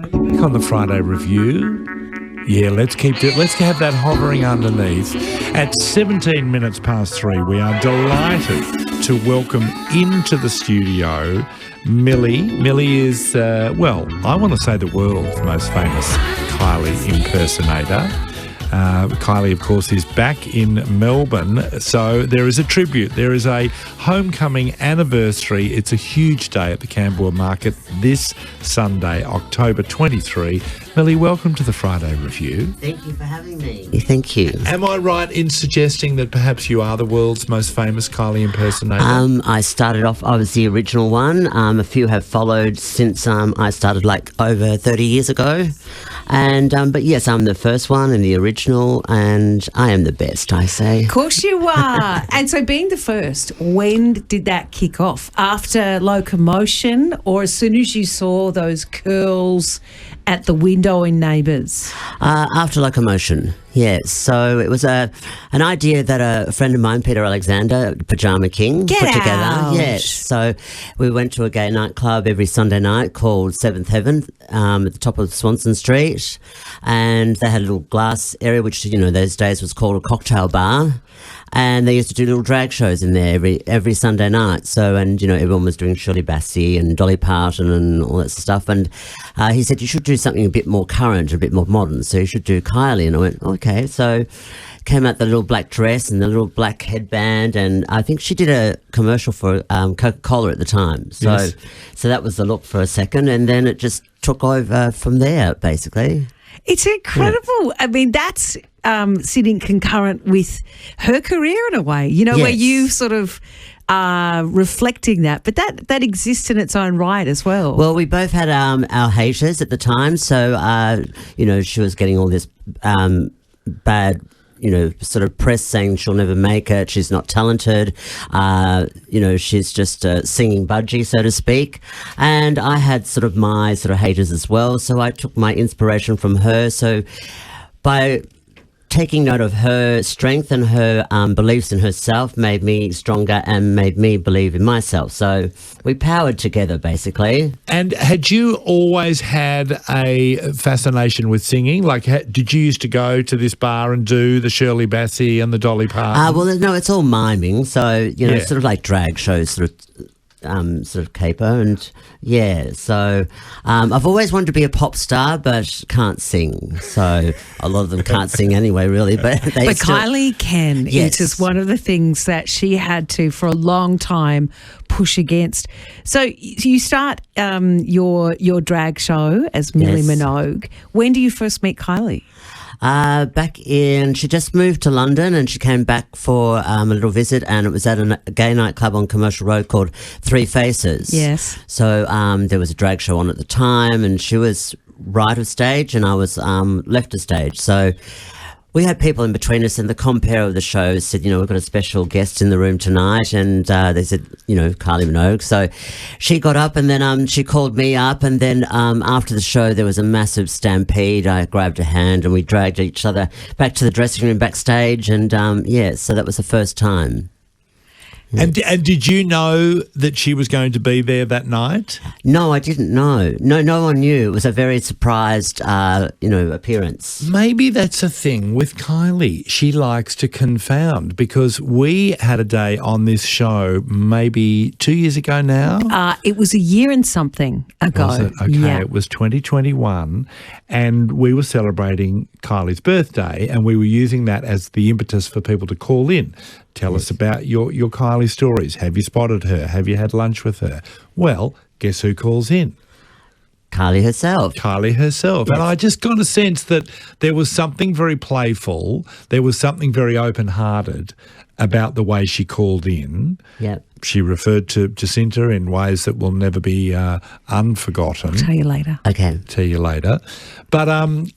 Back on the Friday Revue. Yeah, let's have that hovering underneath. At 17 minutes past 3, we are delighted to welcome into the studio Millie. Millie is, I want to say the world's most famous Kylie impersonator. Kylie, of course, is back in Melbourne, so there is a tribute. There is a homecoming anniversary. It's a huge day at the Camberwell Market this Sunday, October 23. Millie, welcome to the Friday Revue. Thank you for having me. Thank you. Am I right in suggesting that perhaps you are the world's most famous Kylie impersonator? I started off, I was the original one. A few have followed since I started over 30 years ago. But yes, I'm the first one and the original, and I am the best, I say. Of course you are. And so being the first, when did that kick off? After Locomotion, or as soon as you saw those curls at the window in Neighbours? After Locomotion, yes. So it was an idea that a friend of mine, Peter Alexander, Pajama King, put together. Yes. So we went to a gay nightclub every Sunday night called Seventh Heaven at the top of Swanson Street, and they had a little glass area, which those days was called a cocktail bar. And they used to do little drag shows in there every Sunday night. So, everyone was doing Shirley Bassey and Dolly Parton and all that stuff. And he said, you should do something a bit more current, a bit more modern. So you should do Kylie. And I went, okay. So came out the little black dress and the little black headband. And I think she did a commercial for Coca-Cola at the time. So, yes. So that was the look for a second. And then it just took over from there, basically. It's incredible. Yeah. I mean, that's sitting concurrent with her career in a way, yes. Where you sort of are reflecting that. But that exists in its own right as well. Well, we both had our haters at the time. So, she was getting all this bad sort of press saying she'll never make it, she's not talented, she's just a singing budgie, so to speak. And I had sort of my sort of haters as well, so I took my inspiration from her. So by taking note of her strength and her beliefs in herself made me stronger and made me believe in myself. So we powered together, basically. And had you always had a fascination with singing? Did you used to go to this bar and do the Shirley Bassey and the Dolly Parton? Well, no, it's all miming. So, sort of like drag shows, sort of caper, and so I've always wanted to be a pop star but can't sing, so a lot of them can't sing anyway really, but Kylie can. Yes. It's just one of the things that she had to for a long time push against. So you start your drag show as Millie Minogue. When do you first meet Kylie? She just moved to London and she came back for a little visit, and it was at a gay nightclub on Commercial Road called Three Faces. Yes. So there was a drag show on at the time, and she was right of stage and I was left of stage. So we had people in between us, and the compere of the show said, we've got a special guest in the room tonight, and they said, Kylie Minogue. So she got up, and then she called me up, and then after the show there was a massive stampede. I grabbed her hand and we dragged each other back to the dressing room backstage, and so that was the first time. And did you know that she was going to be there that night? No, I didn't know. No one knew. It was a very surprised, appearance. Maybe that's a thing with Kylie. She likes to confound, because we had a day on this show maybe 2 years ago now. It was a year and something ago. Was it? Okay, yeah. It was 2021, and we were celebrating Kylie's birthday, and we were using that as the impetus for people to call in. Tell us about your Kylie stories. Have you spotted her? Have you had lunch with her? Well, guess who calls in? Kylie herself. Yes. And I just got a sense that there was something very playful, there was something very open-hearted about the way she called in. Yep. She referred to Jacinta in ways that will never be unforgotten. I'll tell you later. Okay. Tell you later. But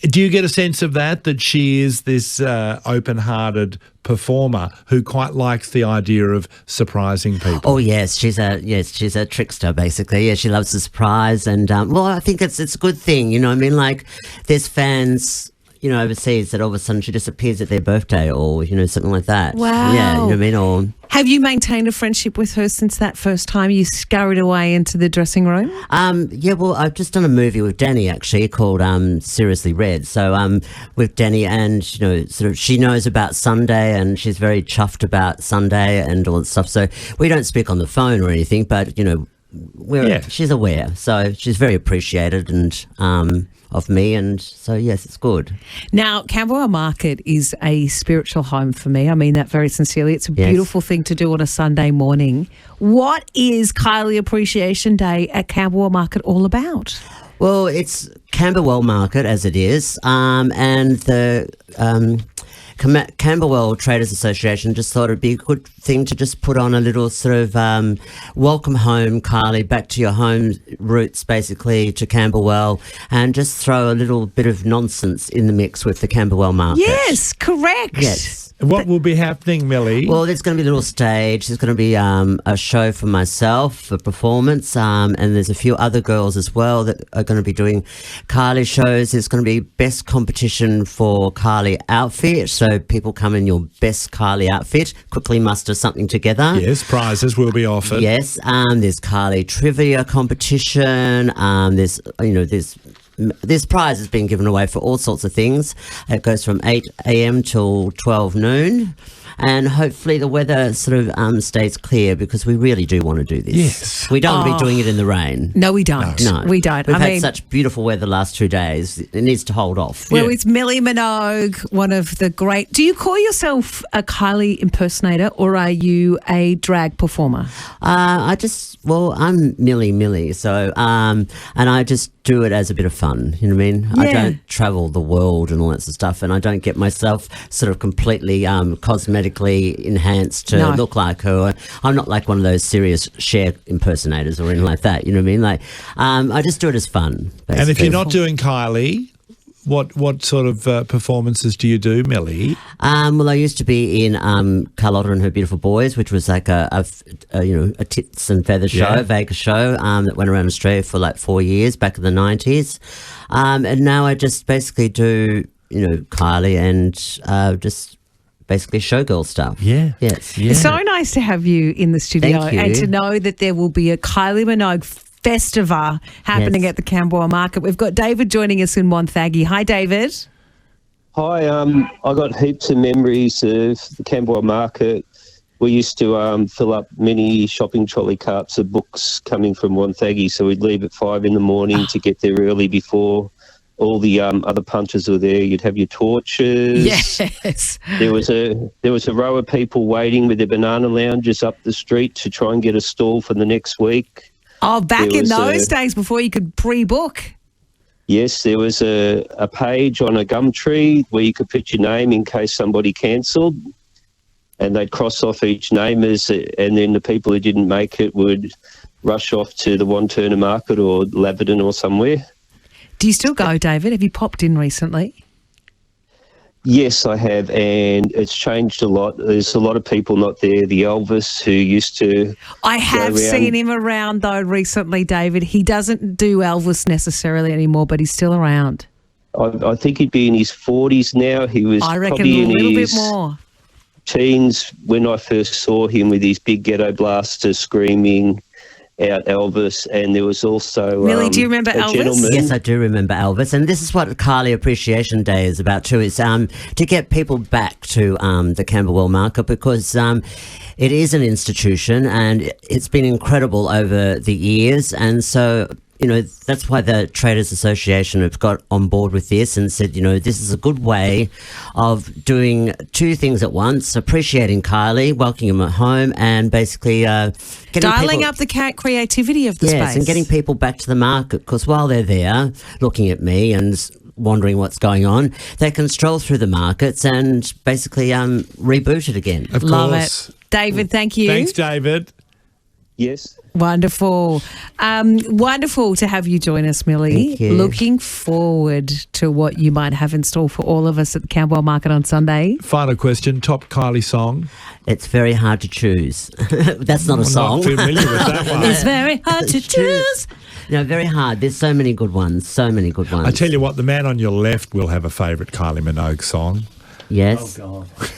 do you get a sense of that she is this open-hearted performer who quite likes the idea of surprising people? Oh yes, she's a trickster basically. Yeah, she loves the surprise, and I think it's a good thing. There's fans overseas that all of a sudden she just appears at their birthday or something like that. Wow. Yeah, you know what I mean? Or Have you maintained a friendship with her since that first time you scurried away into the dressing room? Yeah, well, I've just done a movie with Danny actually called Seriously Red. So with Danny, and sort of she knows about Sunday, and she's very chuffed about Sunday and all that stuff. So we don't speak on the phone or anything, but she's aware. So she's very appreciated and of me, and so yes, it's good. Now, Camberwell Market is a spiritual home for me. I mean that very sincerely. It's a beautiful thing to do on a Sunday morning. What is Kylie Appreciation Day at Camberwell Market all about? Well, it's Camberwell Market as it is, and the Camberwell Traders Association just thought it'd be a good thing to just put on a little sort of welcome home, Kylie, back to your home roots, basically, to Camberwell, and just throw a little bit of nonsense in the mix with the Camberwell Market. Yes, correct. Yes. What will be happening, Millie? Well, there's going to be a little stage. There's going to be a show for myself, a performance, and there's a few other girls as well that are going to be doing Kylie shows. There's going to be best competition for Kylie outfit, so people come in your best Kylie outfit, quickly muster something together. Yes, prizes will be offered. Yes, there's Kylie trivia competition. There's prizes being given away for all sorts of things. It goes from 8 a.m. till 12 noon. And hopefully the weather sort of stays clear, because we really do want to do this. Yes. We don't want to be doing it in the rain. No, we don't. No. We don't. We've had such beautiful weather the last 2 days. It needs to hold off. Well, it's Millie Minogue, one of the great... Do you call yourself a Kylie impersonator, or are you a drag performer? I'm Millie, so, and I just do it as a bit of fun, you know what I mean? Yeah. I don't travel the world and all that sort of stuff, and I don't get myself sort of completely cosmetically enhanced to look like her. I'm not like one of those serious Cher impersonators or anything like that, you know what I mean? Like, I just do it as fun, basically. And if you're not doing Kylie, what sort of performances do you do, Millie? Well, I used to be in Carlotta and Her Beautiful Boys, which was like a tits and feathers show, Vegas show that went around Australia for like 4 years back in the 90s. And now I just basically do, Kylie and just basically showgirl stuff. Yeah. Yes. Yeah. It's so nice to have you in the studio. Thank you. And to know that there will be a Kylie Minogue Festiva happening at the Camberwell Market. We've got David joining us in Wonthaggi. Hi, David. Hi, I got heaps of memories of the Camberwell Market. We used to fill up many shopping trolley carts of books coming from Wonthaggi, so we'd leave at 5 a.m. to get there early before all the other punters were there. You'd have your torches. Yes. There was a row of people waiting with their banana lounges up the street to try and get a stall for the next week. Oh, back in those days before you could pre-book. Yes, there was a page on a gum tree where you could put your name in case somebody cancelled, and they'd cross off each name and then the people who didn't make it would rush off to the Wanturna Market or Laverton or somewhere. Do you still go, David? Have you popped in recently? Yes, I have, and it's changed a lot. There's a lot of people not there. The Elvis who used to... I have seen him around, though, recently, David. He doesn't do Elvis necessarily anymore, but he's still around. I think he'd be in his 40s now. He was I reckon probably a in little his bit more. teens when I first saw him with his big ghetto blaster screaming out Elvis, and there was also Millie, do you remember a Elvis? gentleman. Yes, I do remember Elvis, and this is what Kylie Appreciation Day is about too. Is to get people back to the Camberwell Market, because it is an institution and it's been incredible over the years, and so. That's why the Traders Association have got on board with this and said, this is a good way of doing two things at once: appreciating Kylie, welcoming them at home, and basically dialing up the creativity of the space. Yes, and getting people back to the market, because while they're there looking at me and wondering what's going on, they can stroll through the markets and basically reboot it again. Of Love course. it. David, thank you. Thanks, David. Yes. Wonderful. Wonderful to have you join us, Millie. Thank you. Looking forward to what you might have in store for all of us at the Camberwell Market on Sunday. Final question, top Kylie song? It's very hard to choose. That's not a song. Not familiar with that one. It's very hard to choose. Very hard. There's so many good ones. I tell you what, the man on your left will have a favourite Kylie Minogue song. Yes. Oh, God.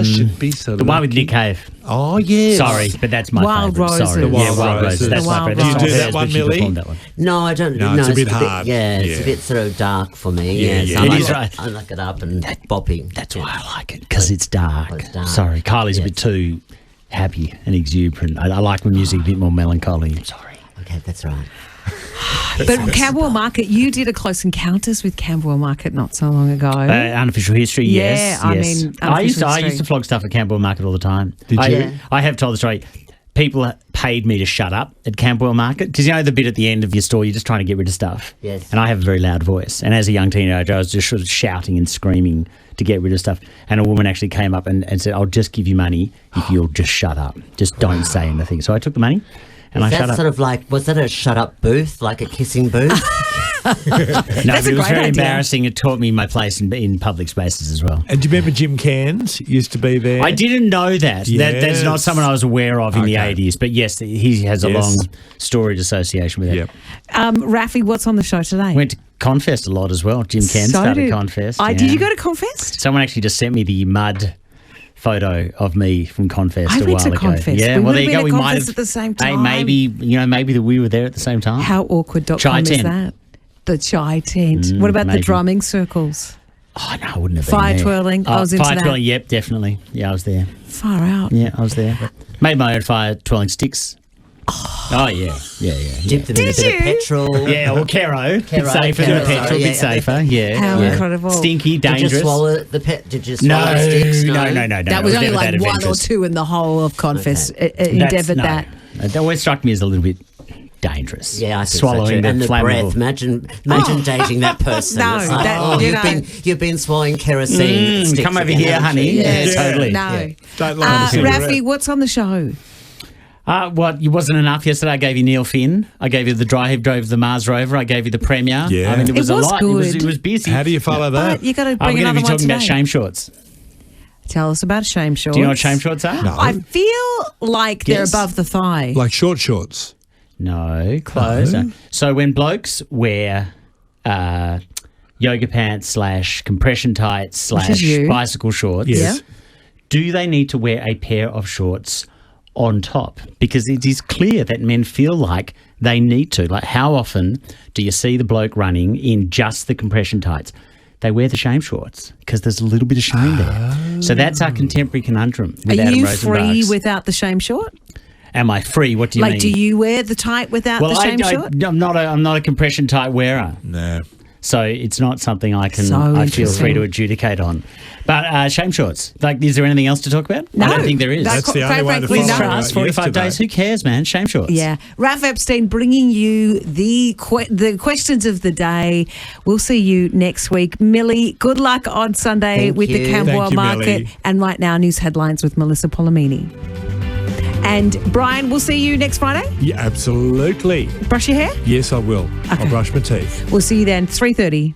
Should be so. The one with Nick Cave. Oh, yes. Sorry, but that's my Wild favourite. Roses. Sorry. The Wild Wild Roses. Roses. That's The my Wild favourite. Roses. Do you do that But one, she Millie? performed that one. No, I don't. No, it's a bit hard. It's Yeah. a bit sort of dark for me. Yeah, so yeah. I It like is it- right. I like it up and bopping. That's why I like it, because it's dark. It's dark. Sorry, Kylie's a bit too happy and exuberant. I like my music a bit more melancholy. I'm sorry. Okay, that's right. But Camberwell Market, you did a Close Encounters with Camberwell Market not so long ago. Unofficial history, yes. Yeah, I yes. mean, I used unofficial to flog stuff at Camberwell Market all the time. Did you? Yeah. I have told the story. People paid me to shut up at Camberwell Market, because you know the bit at the end of your store, you're just trying to get rid of stuff. Yes. And I have a very loud voice. And as a young teenager, I was just sort of shouting and screaming to get rid of stuff. And a woman actually came up and said, "I'll just give you money if you'll just shut up. Just don't say anything." So I took the money and I shut That's up. sort of like, was that a shut up booth, like a kissing booth? No, but it was a great very idea. embarrassing. It taught me my place in public spaces as well. And do you remember Jim Cairns used to be there? I didn't know that. That's not Yes. someone I was aware of in the Okay. 80s. But yes, he has a Yes. long storied association with it. Yep. Rafi, what's on the show today? Went to Confest a lot as well. Jim Cairns So started did- Confest. Did you go to Confest? Someone actually just sent me the mud photo of me from Confest I a went while to ago. Confest. Yeah, We well, would've there you been go. at We might Confest have at the same Hey, time. maybe that we were there at the same time. How awkward.com Chai is tent. that? The chai tent. What about the maybe. drumming circles? Oh no, I wouldn't have Fire been there. twirling. I was into fire that. twirling. Yep, definitely. Yeah, I was there. Far out. Yeah, I was there. Made my own fire twirling sticks. Oh yeah. Dipped them in a Did bit you? of petrol. Yeah, or Caro. Bit Caro, safer than Caro, petrol, sorry, bit yeah. safer. Yeah. How yeah. incredible. Stinky, Did dangerous. you swallow the Did you swallow No, the sticks? no. That was it only never like that one or adventurous. two in the whole of Confest. That's- Endeavoured no. that. That always struck me as a little bit dangerous. Yeah, I think swallowing so too. the And the flammable. breath. Imagine dating that person. No, It's like, that- you know. you've been swallowing kerosene. sticks come over again, here, haven't you? honey. Yeah. Yeah, totally. No. Don't light a cigarette. Rafi, what's on the show? What? It wasn't enough yesterday. I gave you Neil Finn. I gave you the drive, drove the Mars rover. I gave you the premiere. Yeah. I mean, it was It a was lot. good. It was busy. How do you follow that? But you got to We're bring going to another be one talking today. about shame shorts. Tell us about shame shorts. Do you know what shame shorts are? No. I feel like they're Yes. above the thigh. Like short shorts. No, close. No. So when blokes wear yoga pants / compression tights Which is you. / bicycle shorts, Yes. do they need to wear a pair of shorts on top? Because it is clear that men feel like they need to. Like, how often do you see the bloke running in just the compression tights? They wear the shame shorts because there's a little bit of shame there. So that's our contemporary conundrum. Are With Adam you free Rosenbach's. without the shame short? Am I free? What do you mean? Like, do you wear the tight without the shame short? I'm not a compression tight wearer. No. So it's not something I can. So I feel free interesting. to adjudicate on. But shame shorts. Like, is there anything else to talk about? No. I don't think there is. No, That's the only way to frankly, follow no. it. Trust 45 yesterday. days. Who cares, man? Shame shorts. Yeah. Raf Epstein bringing you the questions of the day. We'll see you next week. Millie, good luck on Sunday Thank with the you. Camberwell Thank you, Market. Millie. And right now, news headlines with Melissa Polomini. And Brian, we'll see you next Friday. Yeah, absolutely. Brush your hair. Yes, I will. I'll brush my teeth. We'll see you then, 3:30.